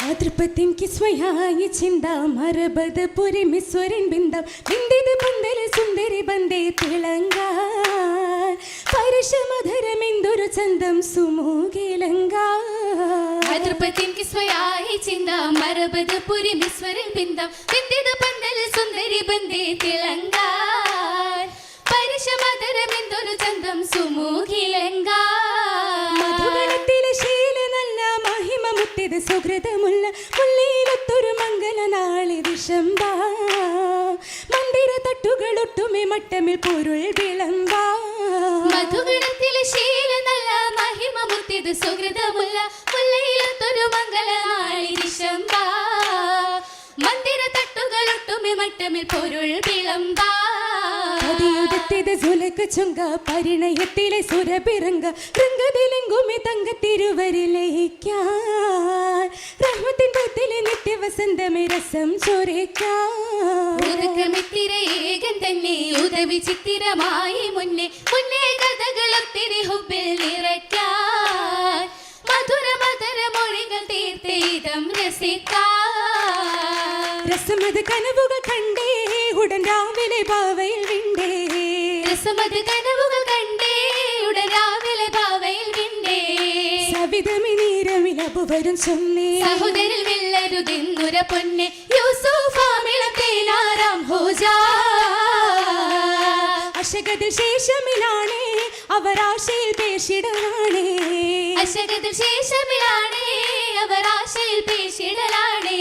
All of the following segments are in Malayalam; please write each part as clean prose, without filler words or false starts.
അതൃപ്പത്തിൻ കിസ്വയായി ചിന്ത മരബത് പുരിമിസ്വരൻ ബിന്ദം ബിന്ദിത് പന്തല സുന്ദരി ബന്ദേ തിളങ്ക പരുഷമധരമെന്തൊരു ചന്തം സുമൂകിലങ്ക അതൃപ്പത്തിൻ കിസ്വയായി ചിന്ത മരബത് പുരിമിസ്വരൻ ബിന്ദം ബിന്ദിത് പന്തല സുന്ദരി ബന്ദേ തിളങ്ക പരുഷമധരമെന്തൊരു ചന്തം സുമൂകിലങ്ക മധുഗണത്തിലെ ശീല നല്ല മഹിമ മുത്തിത് സുഹൃതമുള്ള മുള്ളിയിലൊത്തൊരു മംഗല നാളി വിഷംബ മന്ദിര തട്ടുകളൊട്ടുമേ മട്ടമിൽ പൊരുൾ വിളമ്പ മധുഗണത്തിലെ ശീല നല്ല മഹിമ മുത്തിത് സുഹൃതമുള്ള മുള്ളിയിലൊത്തൊരു മംഗല നാളി വിഷംബ മന്ദിര തട്ടുകളൊട്ടുമേ മട്ടമിൽ പൊരുൾ വിളമ്പ അതിയുദത്തിത് സുലക ചുങ്ക പരിണയത്തിലെ സുരപിറങ്ക രംഗതിലെങ്കുമേ തങ്ക തിരുവരിലയിക്കാൻ റഹ്മത്തിൻ പത്തിലെ നിത്യവസന്തമേ രസം ചൊരയ്ക്കാൻ ഏകൻ തന്നെ ഉദവി ചിത്തിരമായി മുന്നേ മുന്നേ കഥകളൊത്തിരി ഹുബിൽ നിറയ്ക്കാൻ മധുര മധുര മൊഴികൾ തീർത്തേതം രസിക്കാൻ രസമത് കനവുകൾ കണ്ടേ ഉടൻ രാവിലെ ഭാവയിൽ വിണ്ടേ രസമത് കനവുകൾ കണ്ടേ ഉടൻ രാവിലെ ഭാവയിൽ വിണ്ടേ സവിതമി നീരമിലപുവരും ചൊന്നേ സഹോദരിൽ വെള്ളരുതെന്നുര പൊന്നെ യൂസുഫാമിളത്തേനാറാം ഹോജാ അശകതിൽ ശേഷമിലാണേ അവരാശയിൽ പേശിടലാണേ അശകതിൽ ശേഷമിലാണേ അവരാശയിൽ പേശിടലാണേ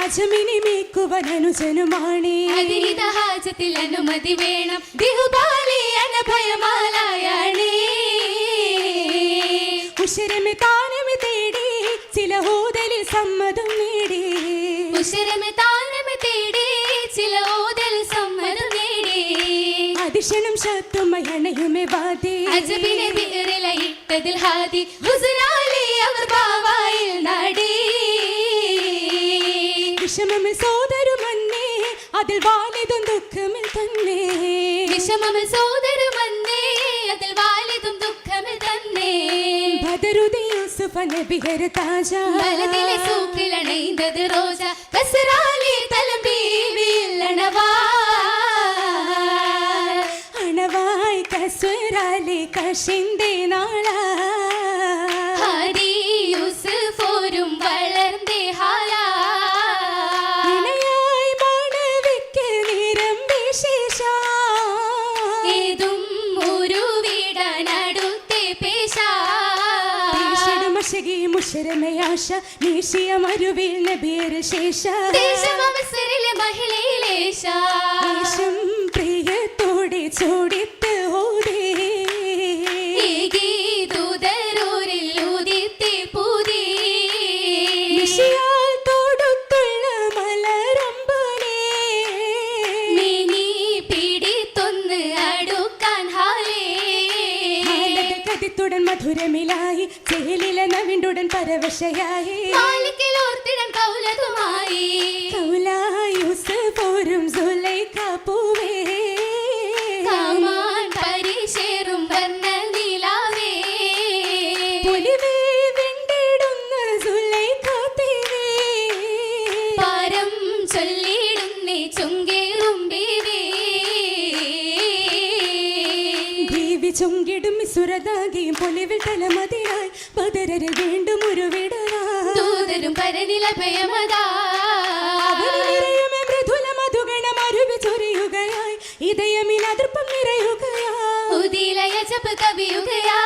അജമിനി മീക്കുവനനുജനുമാണേ അതിരിത ഹാജത്തിൽ അനുമതി വേണം ദിഹുബാലി അനഭയമാലായാണേ ഉശരമെ താനമെ തേടി ചില ഹോദലിൽ സമ്മതം നേടി ഉശരമെ താനമെ തേടി ചില ഓതൽ സമ്മതം നേടി അതിശണം ശത്രുമയണയുമേ വാദി അജബിനെ ബിറിലയിട്ടതിൽ ഹാദി ഹുസ്നാലി അവർ ബാവായിൽ നാടി വിഷമമിൽ സോദരുമന്നേ അതിൽ വാലിതും ദുഃഖമിൽ തന്നെ വിഷമമിൽ സോദരുമന്നേ അതിൽ വാലിതും ദുഃഖമിൽ തന്നെ ബദറുദി യൂസുഫ നബിഹർ താജ ബലദിലെ സൂക്കിലണൈന്തത് റോജ കസറാലി തലബീവിൽ അണവാ അണവായി കസ്വരാലി കഷിന്തേ നാള ഹരി യൂസുഫോരും വളർന്നേ ഹാലാ ഇണയായി മാണവിക്ക് നിരം വിശേഷ ഏതും ഒരു വീടനടുത്തെ പേശാ മഷകി മുഷരമയാശ നീഷിയ മരുവിൽ നബിയർ ശേഷ ദേശമവസരിലെ മഹിളയിലേശ ദേശം പ്രിയത്തോടെ ചോടിത്ത് ഓടേ ഏകി ദൂതരൂരിൽ ഉദിത്തെ പൂതി നിശിയാൽ തോടുത്തുള്ള മലരമ്പനെ മിനി പിടിത്തൊന്ന് അടുക്കാൻ ഹാലേ കതിത്തുടൻ മധുരമിലായി ചേലില നവിണ്ടുടൻ പരവശയായി മാലിക്കിലോർത്തിടൻ കൗലതുമായി യൂസഫോരും സുലൈഖ പൂവേ കാമാൻ പരിശേറും വർണ്ണ നിലാവേ പുലിവേ വെണ്ടിടുന്ന സുലൈഖ തേവേ പാരം ചൊല്ലിടുന്നേ ചുങ്കേറും ബീവി ചുങ്കിടും സുരതാകിയും പൊലിവിൽ തലമതിയായി ബദരരിൽ വീണ്ടും ഒരു വിടവാ ദൂതരും പരനില ഭയമതാ മൃദുല മധുഗണം അരുവി ചൊരിയുകയായി ഇതയമിൽ അതിർപ്പം നിറയുകയായി ഉദിലയ ജപ കവിയുകയാ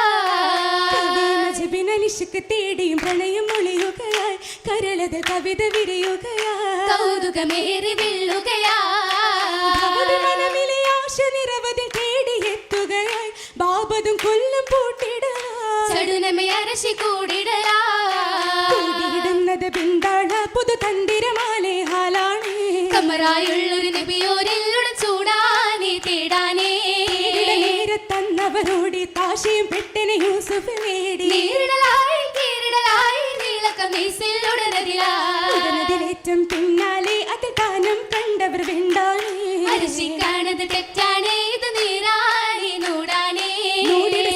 നിശക്ക് തേടിയും പ്രണയം ഒളിയുകയായി കരളത് കവിത വിരിയുകയായി കൗതുകമേറി വെള്ളുകയാ മനമിലെ ആശ നിരവധി തേടിയെത്തുകയായി ബാബതും കൊല്ലും പൂട്ടിടലായി ചടുനമേ അരശി കൂടിടലാ കൂടിയിടുന്നത് പിന്താഴ പുതു തന്തിരമാലെ ഹാലാണ് കമറായുള്ളൊരു നബിയോരെല്ലുടെ ചൂടാനേ തേടാനേ നേരത്തന്നവരോടി താശയും പെട്ടിനെ യൂസുഫ് നേടി നേരിടലായി കീറിടലായി നീളക്കമീസിൽ ഉടനതിലേറ്റം പിന്നാലെ അത് താനം കണ്ടവർ വെണ്ടാണേ അരശിക്കാണത് തെറ്റാണേ ഇത് നീരാണേ നൂടാനേ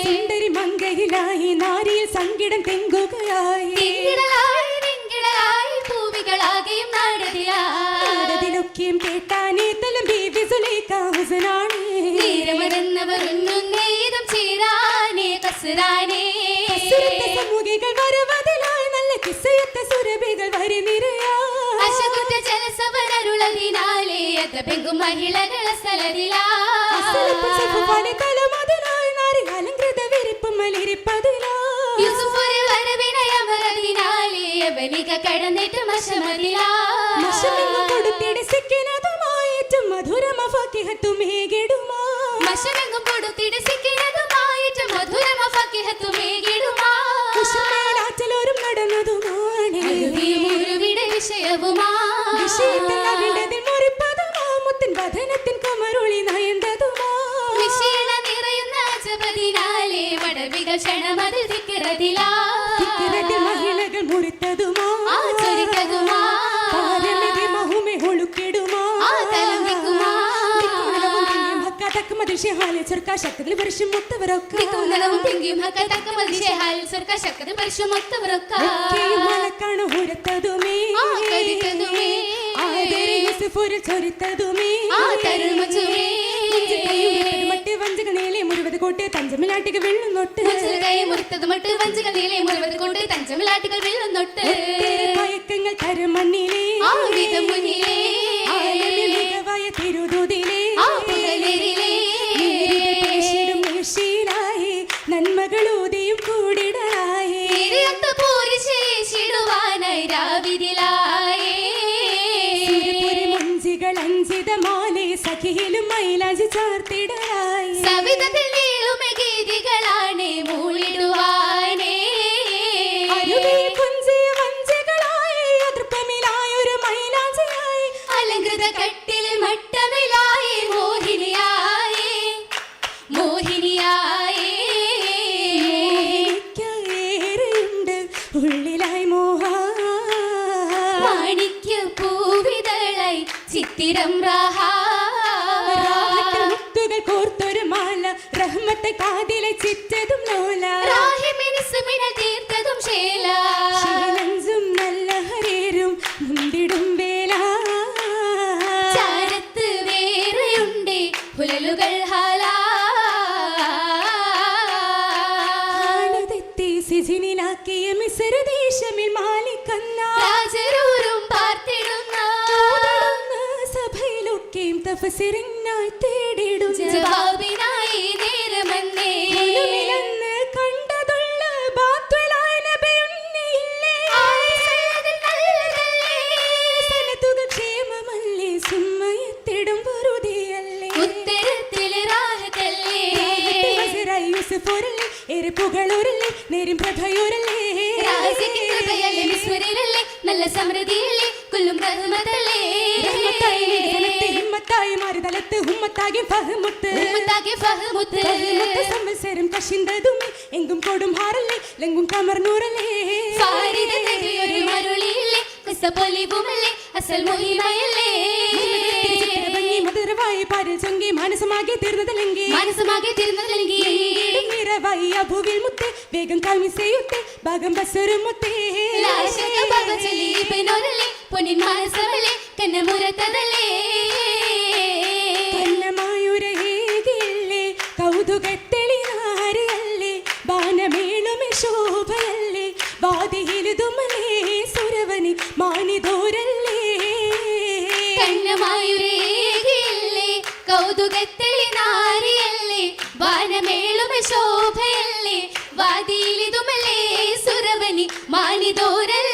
സുന്ദരി മങ്കയിലായി നാരിയിൽ സങ്കിടം തെങ്കുകയായി സുലൈഖ ഹുസനാണേ തീരമറന്നവർ ഉണ്ണുന്നേതം ചേരാനേ കസറാനേ കസരത്തെ സമൂഹികൾ വരുവതിലായി നല്ല കിസ്സയത്ത സുരഭികൾ വരി നിരയാ അശകുറ്റ ജലസവരരുളതിനാലേ അത് പെങ്കും മഹിളകള സ്ഥലതിലാ പോലെ തലമതിലായി നാരി അലങ്കൃത വിരിപ്പും മലിരിപ്പതിലാ യൂസുഫൊരു വരവിനയമറതിനാലേ അവനിക കടന്നിട്ട് മശമതിലാ മശമെങ്ങും കൊടുത്തിടെ സിക്കിനതുമായിട്ടും മധുരമ ഫക്കിഹത്തും ഹേകിടുമാ മശമെങ്ങും കൊടുത്തിട്ട് സിക്കിനതുമായിട്ട് മധുരമ ഫക്കിഹത്തും ഏകിടുമാ കുശമേലാറ്റലോരും നടന്നതുമാണ് മുരുവിടെ വിഷയവുമാ വിഷയത്തിൽ അവിടതിൽ മുറിപ്പതുമാ മുത്തിൻ വദനത്തിൻ കമറുളി നയന്തതുമാ വിഷീണ നിറയുന്ന ജപതിനാലേ വടവികൾ ക്ഷണമതിൽ തിക്കിറതിലാ തിക്കിറതിൽ മഹിളകൾ മുറിത്തതുമാ ചൊരിക്കതുമാ പാരമിതി മഹുമെ ഒളുക്കിടുമാ തലമിക്കുമാ തക്കമതിൽ ഷെഹാലെ ചെറുക്കാ ശക്തിയിൽ വർഷം മുത്തവരൊക്കെ ദിക്കുന്നളവും തിങ്കിയും ഹക്ക തക്കമതി ഷെഹാലിൽ സർക്കാർ ശക്തി പരിശുമൊത്തവരൊക്കെ മലക്കാണ് ഉരത്തതുമേ കരുത്തതുമേ ആദരി യൂസുഫൊരു ചൊരിത്തതുമേ തരുമച്ചുമേ മറ്റേ വഞ്ചകണേലെ മുഴുവത് കോട്ടെ തഞ്ചമിലാട്ടിക്ക് വെള്ളുന്നൊട്ട് കൈ മുറിത്തത് മട്ട് വഞ്ചകളിലെ മുഴുവത് കൊണ്ട് തഞ്ചമിലാട്ടുകൾ വെള്ളുന്നൊട്ട് പയക്കങ്ങൾ തരമണ്ണിലേ മുന്നിലേ മികവായ തിരുതുതിലേ ീരായി നന്മകളൂതിയും കൂടിടായി പൂരിശേഷിടുവാനായി രാവിതിലായേ മഞ്ചികൾ അഞ്ചിതമാലെ സഖിയിലും മൈലാഞ്ചി ചാർത്തിടായി സവിധത്തിൽ നീളുമെ ഗീതികളാണ് മൂളിടുവാനേ കുഞ്ചിയ വഞ്ചികളായി അതൃപ്പമിലായൊരു മൈലാഞ്ചിയായി അലങ്കൃത കട്ടിൽ മട്ടമിലായി മോഹിനിയായേ മോഹിനിയായേ ഏറെയുണ്ട് ഉള്ളിലായി മോഹ മാണിക്യ പൂവിതളായി ചിത്തിരം റാഹാ മുത്തുകൾ കോർത്തൊരു മാല റഹ്മത്തെ കാതിലെ ചിറ്റതും ലോല രാഹിമിനിസുമിനൽ തീർത്തതും ശേല ശീലഞ്ചും നല്ല ഹരേരും മുന്തിടും വേല ചാരത്ത് വേറെയുണ്ട് പുലലുകൾ ഹാലാ തെത്തി സിജിനിലാക്കിയ മിസ്ര ദേശമിൽ മാലിക്കന്ന രാജരൂരും പാർത്തിടുന്ന സഭയിലൊക്കെയും തഫസിറിനായി തേടിടും ജവാബിനായി നേരമന്നേ ഒടുവിലന്ന് കണ്ടതുള്ള ബാത്വലായ നബിയുന്നില്ലേ സനതുക ക്ഷേമമല്ലേ സുമ്മയത്തിടും വെറുതെയല്ലേ ഉത്തരത്തിലെ റാഹത്തല്ലേ വസിറായി യൂസുഫോരല്ലേ ഏറെ പുകളൂരല്ലേ നേരും പ്രഭയൂരല്ലേ രാജയ്ക്ക് കൃപയല്ലേ വിസ്മരിലല്ലേ നല്ല സമൃദ്ധിയല്ലേ കുല്ലും റഹ്മത്തല്ലേ ഹിമ്മത്തായി മാറി തലത്ത് ഹുമ്മത്താകെ ഫഹ്മുത്ത് ഉമ്മത്താകെ ഫഹ്മുത്ത് സംവത്സരം കശിന്തതുമേ എങ്കും കൊടും ഹാറല്ലേ ലെങ്കും കമർനൂറല്ലേ ഫാരിദ നബിയൊരു മരുളിയില്ലേ കുസപ്പൊലിവുമല്ലേ അസൽ മുഹിമയല്ലേ ഭംഗി മധുരവായി പാരിൽ ചൊങ്കി മാനസമാകെ തീർന്നതല്ലെങ്കിൽ മനസ്സുമാകെ തിരുന്നതെങ്കിൽ നിറവായി അഭുവിൽ മുത്തേ വേഗം കാൽമിസയുത്തേ ഭാഗം ബസ്സൊരു മുത്തേ ലാശക ഭഗചലി പെനോരല്ലേ പൊന്നിൻ മനസ്സമല്ലേ കന്നമുരത്തതല്ലേ കന്നമായുരേകില്ലേ കൗതുകത്തെളിനാരിയല്ലേ ബാനമേളുമെ ശോഭയല്ലേ വാതിയിലുതുമലേ സുരവനി മാനിതോരല്ലേ കന്നമായുരേകില്ലേ കൗതുകത്തെളി നാരിയല്ലേ വാനമേളുമെ ശോഭയല്ലേ വാതിയിലിതുമല്ലേ സുരവനി മാനിതോരല്ലേ